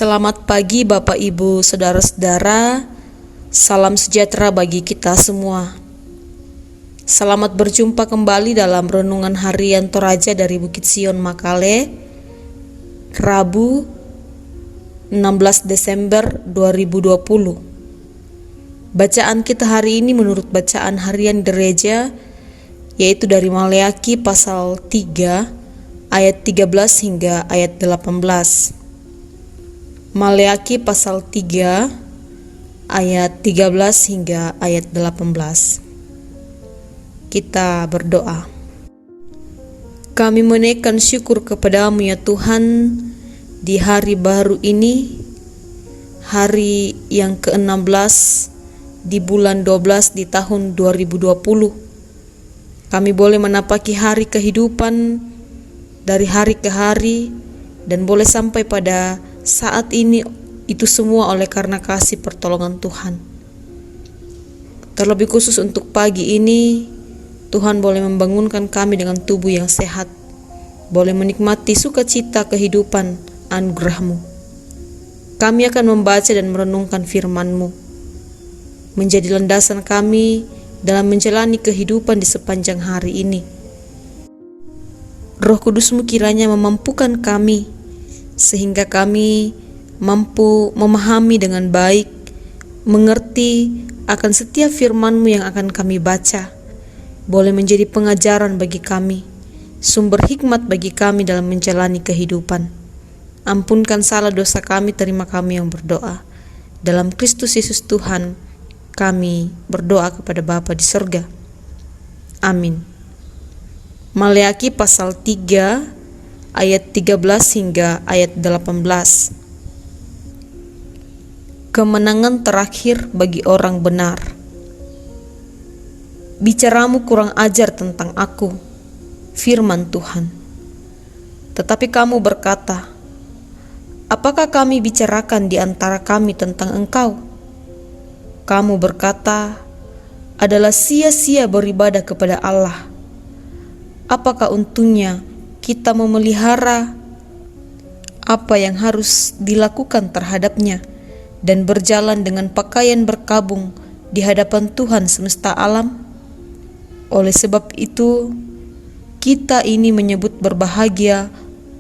Selamat pagi Bapak Ibu Saudara-saudara, salam sejahtera bagi kita semua. Selamat berjumpa kembali dalam Renungan Harian Toraja dari Bukit Sion Makale, Rabu 16 Desember 2020. Bacaan kita hari ini menurut bacaan harian gereja, yaitu dari Maleakhi pasal 3 ayat 13 hingga ayat 18. Maleakhi pasal 3 ayat 13 hingga ayat 18. Kita berdoa. Kami menaikkan syukur kepadamu ya Tuhan di hari baru ini, hari yang ke-16 di bulan 12 di tahun 2020. Kami boleh menapaki hari kehidupan dari hari ke hari dan boleh sampai pada saat ini, itu semua oleh karena kasih pertolongan Tuhan. Terlebih khusus untuk pagi ini, Tuhan boleh membangunkan kami dengan tubuh yang sehat, boleh menikmati sukacita kehidupan anugerah-Mu. Kami akan membaca dan merenungkan firman-Mu, menjadi landasan kami dalam menjalani kehidupan di sepanjang hari ini. Roh Kudus-Mu kiranya memampukan kami sehingga kami mampu memahami dengan baik, mengerti akan setiap firman-Mu yang akan kami baca, boleh menjadi pengajaran bagi kami, sumber hikmat bagi kami dalam menjalani kehidupan. Ampunkan salah dosa kami, terima kami yang berdoa. Dalam Kristus Yesus Tuhan, kami berdoa kepada Bapa di surga. Amin. Maleakhi pasal 3 ayat 13 hingga ayat 18. Kemenangan terakhir bagi orang benar. Bicaramu kurang ajar tentang aku, firman Tuhan. Tetapi kamu berkata, apakah kami bicarakan di antara kami tentang engkau? Kamu berkata, adalah sia-sia beribadah kepada Allah. Apakah untungnya kita memelihara apa yang harus dilakukan terhadapnya dan berjalan dengan pakaian berkabung di hadapan Tuhan semesta alam? Oleh sebab itu, kita ini menyebut berbahagia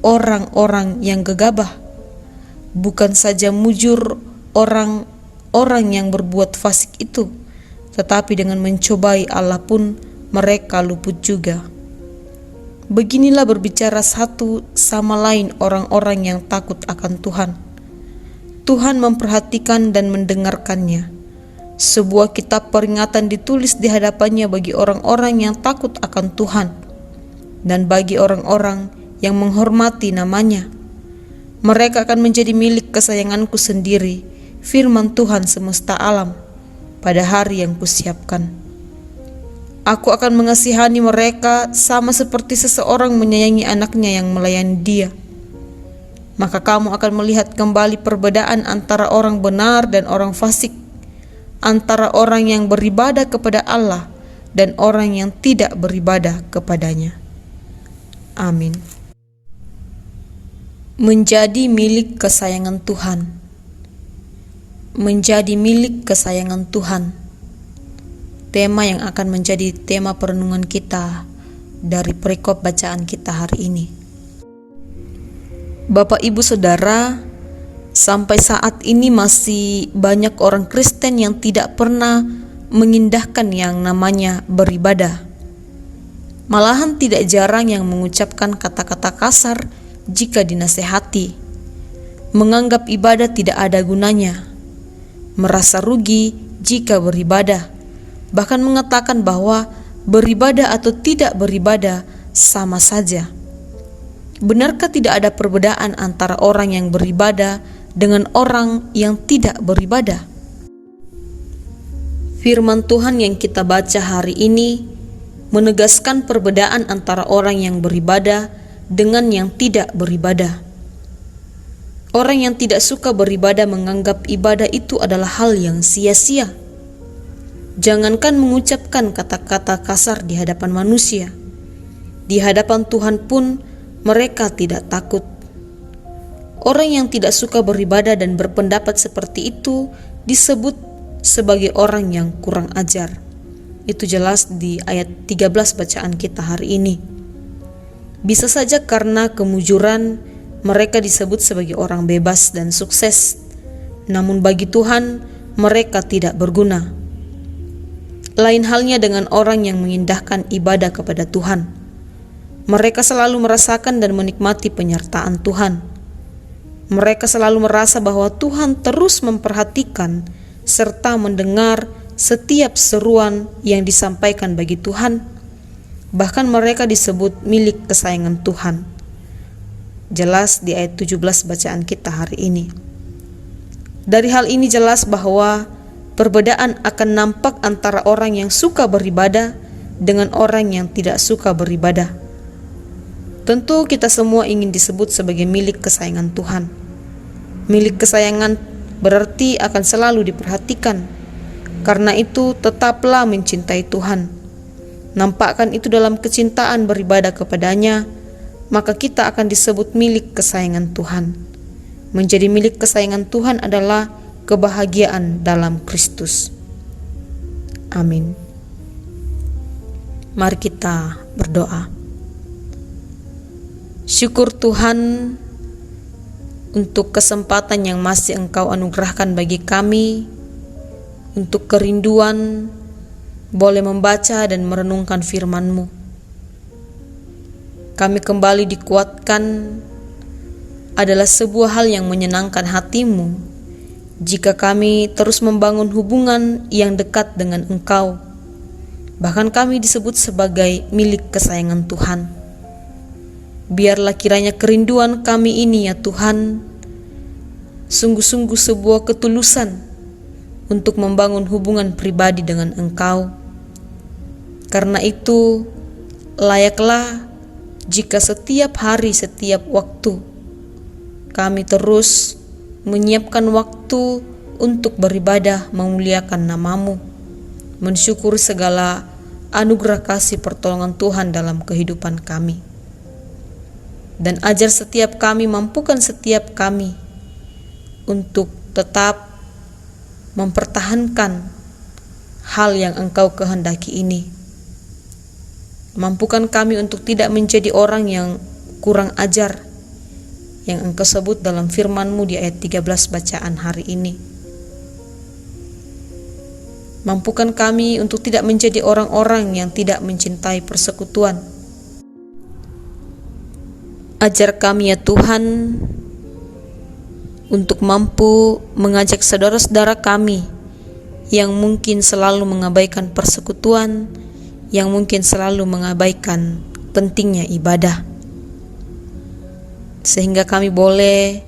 orang-orang yang gegabah, bukan saja mujur orang-orang yang berbuat fasik itu, tetapi dengan mencobai Allah pun mereka luput juga. Beginilah berbicara satu sama lain orang-orang yang takut akan Tuhan. Tuhan memperhatikan dan mendengarkannya. Sebuah kitab peringatan ditulis di hadapannya bagi orang-orang yang takut akan Tuhan dan bagi orang-orang yang menghormati namanya. Mereka akan menjadi milik kesayanganku sendiri, firman Tuhan semesta alam, pada hari yang kusiapkan. Aku akan mengasihani mereka sama seperti seseorang menyayangi anaknya yang melayani dia. Maka kamu akan melihat kembali perbedaan antara orang benar dan orang fasik, antara orang yang beribadah kepada Allah dan orang yang tidak beribadah kepadanya. Amin. Menjadi milik kesayangan Tuhan. Menjadi milik kesayangan Tuhan. Tema yang akan menjadi tema perenungan kita dari perikop bacaan kita hari ini. Bapak Ibu Saudara, sampai saat ini masih banyak orang Kristen yang tidak pernah mengindahkan yang namanya beribadah. Malahan tidak jarang yang mengucapkan kata-kata kasar jika dinasehati, menganggap ibadah tidak ada gunanya, merasa rugi jika beribadah, bahkan mengatakan bahwa beribadah atau tidak beribadah sama saja. Benarkah tidak ada perbedaan antara orang yang beribadah dengan orang yang tidak beribadah? Firman Tuhan yang kita baca hari ini menegaskan perbedaan antara orang yang beribadah dengan yang tidak beribadah. Orang yang tidak suka beribadah menganggap ibadah itu adalah hal yang sia-sia. Jangankan mengucapkan kata-kata kasar di hadapan manusia, di hadapan Tuhan pun mereka tidak takut. Orang yang tidak suka beribadah dan berpendapat seperti itu disebut sebagai orang yang kurang ajar. Itu jelas di ayat 13 bacaan kita hari ini. Bisa saja karena kemujuran mereka disebut sebagai orang bebas dan sukses, namun bagi Tuhan mereka tidak berguna. Lain halnya dengan orang yang mengindahkan ibadah kepada Tuhan. Mereka selalu merasakan dan menikmati penyertaan Tuhan. Mereka selalu merasa bahwa Tuhan terus memperhatikan serta mendengar setiap seruan yang disampaikan bagi Tuhan. Bahkan mereka disebut milik kesayangan Tuhan. Jelas di ayat 17 bacaan kita hari ini. Dari hal ini jelas bahwa perbedaan akan nampak antara orang yang suka beribadah dengan orang yang tidak suka beribadah. Tentu kita semua ingin disebut sebagai milik kesayangan Tuhan. Milik kesayangan berarti akan selalu diperhatikan. Karena itu tetaplah mencintai Tuhan. Nampakkan itu dalam kecintaan beribadah kepadanya, maka kita akan disebut milik kesayangan Tuhan. Menjadi milik kesayangan Tuhan adalah kebahagiaan dalam Kristus. Amin. Mari kita berdoa. Syukur Tuhan untuk kesempatan yang masih Engkau anugerahkan bagi kami, untuk kerinduan boleh membaca dan merenungkan firman-Mu. Kami kembali dikuatkan adalah sebuah hal yang menyenangkan hati-Mu jika kami terus membangun hubungan yang dekat dengan Engkau. Bahkan kami disebut sebagai milik kesayangan Tuhan. Biarlah kiranya kerinduan kami ini ya Tuhan, sungguh-sungguh sebuah ketulusan untuk membangun hubungan pribadi dengan Engkau. Karena itu, layaklah jika setiap hari, setiap waktu, kami terus menyiapkan waktu untuk beribadah memuliakan nama-Mu, mensyukuri segala anugerah kasih pertolongan Tuhan dalam kehidupan kami. Dan ajar setiap kami, mampukan setiap kami untuk tetap mempertahankan hal yang Engkau kehendaki ini. Mampukan kami untuk tidak menjadi orang yang kurang ajar, yang Engkau sebut dalam firman-Mu di ayat 13 bacaan hari ini. Mampukan kami untuk tidak menjadi orang-orang yang tidak mencintai persekutuan. Ajar kami ya Tuhan untuk mampu mengajak saudara-saudara kami yang mungkin selalu mengabaikan persekutuan, yang mungkin selalu mengabaikan pentingnya ibadah. Sehingga kami boleh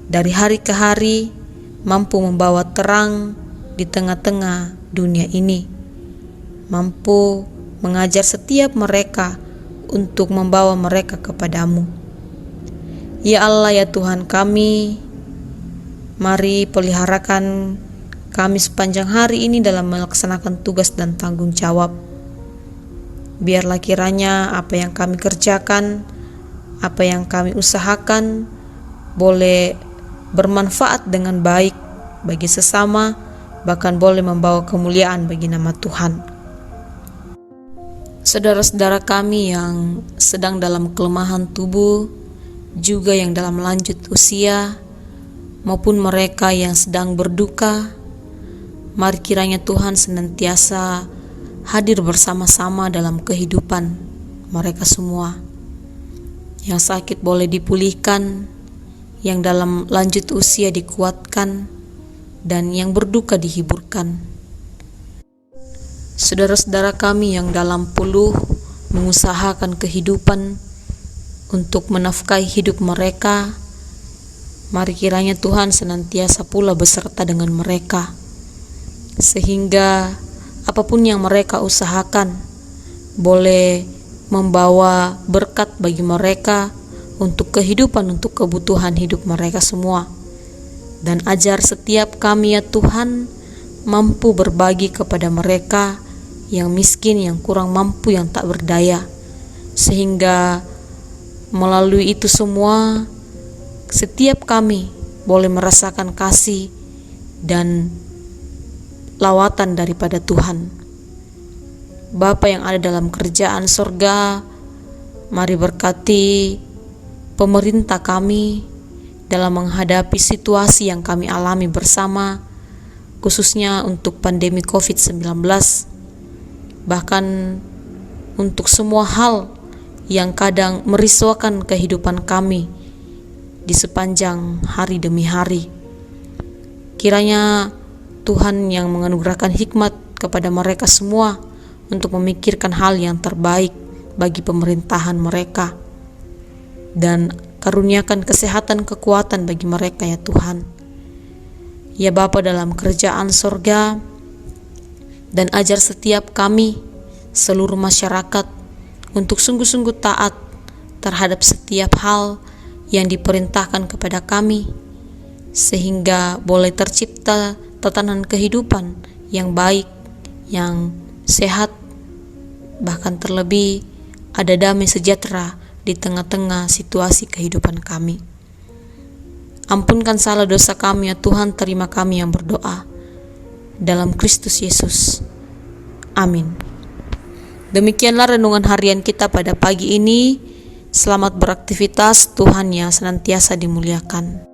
dari hari ke hari mampu membawa terang di tengah-tengah dunia ini, mampu mengajar setiap mereka untuk membawa mereka kepadamu. Ya Allah ya Tuhan kami, mari peliharakan kami sepanjang hari ini dalam melaksanakan tugas dan tanggung jawab. Biarlah kiranya apa yang kami kerjakan, apa yang kami usahakan boleh bermanfaat dengan baik bagi sesama, bahkan boleh membawa kemuliaan bagi nama Tuhan. Saudara-saudara kami yang sedang dalam kelemahan tubuh, juga yang dalam lanjut usia, maupun mereka yang sedang berduka, mari kiranya Tuhan senantiasa hadir bersama-sama dalam kehidupan mereka semua. Yang sakit boleh dipulihkan, yang dalam lanjut usia dikuatkan, dan yang berduka dihiburkan. Saudara-saudara kami yang dalam puluh mengusahakan kehidupan untuk menafkahi hidup mereka, mari kiranya Tuhan senantiasa pula beserta dengan mereka, sehingga apapun yang mereka usahakan boleh membawa berkat bagi mereka untuk kehidupan, untuk kebutuhan hidup mereka semua. Dan ajar setiap kami ya Tuhan mampu berbagi kepada mereka yang miskin, yang kurang mampu, yang tak berdaya, sehingga melalui itu semua setiap kami boleh merasakan kasih dan lawatan daripada Tuhan. Bapa yang ada dalam kerajaan sorga, mari berkati pemerintah kami dalam menghadapi situasi yang kami alami bersama, khususnya untuk pandemi COVID-19, bahkan untuk semua hal yang kadang merisaukan kehidupan kami di sepanjang hari demi hari. Kiranya Tuhan yang menganugerahkan hikmat kepada mereka semua untuk memikirkan hal yang terbaik bagi pemerintahan mereka, dan karuniakan kesehatan kekuatan bagi mereka ya Tuhan. Ya Bapa dalam kerajaan sorga, dan ajar setiap kami, seluruh masyarakat, untuk sungguh-sungguh taat terhadap setiap hal yang diperintahkan kepada kami, sehingga boleh tercipta tatanan kehidupan yang baik, yang sehat, bahkan terlebih ada damai sejahtera di tengah-tengah situasi kehidupan kami. Ampunkan salah dosa kami ya Tuhan, terima kami yang berdoa dalam Kristus Yesus. Amin. Demikianlah renungan harian kita pada pagi ini. Selamat beraktivitas, Tuhan yang senantiasa dimuliakan.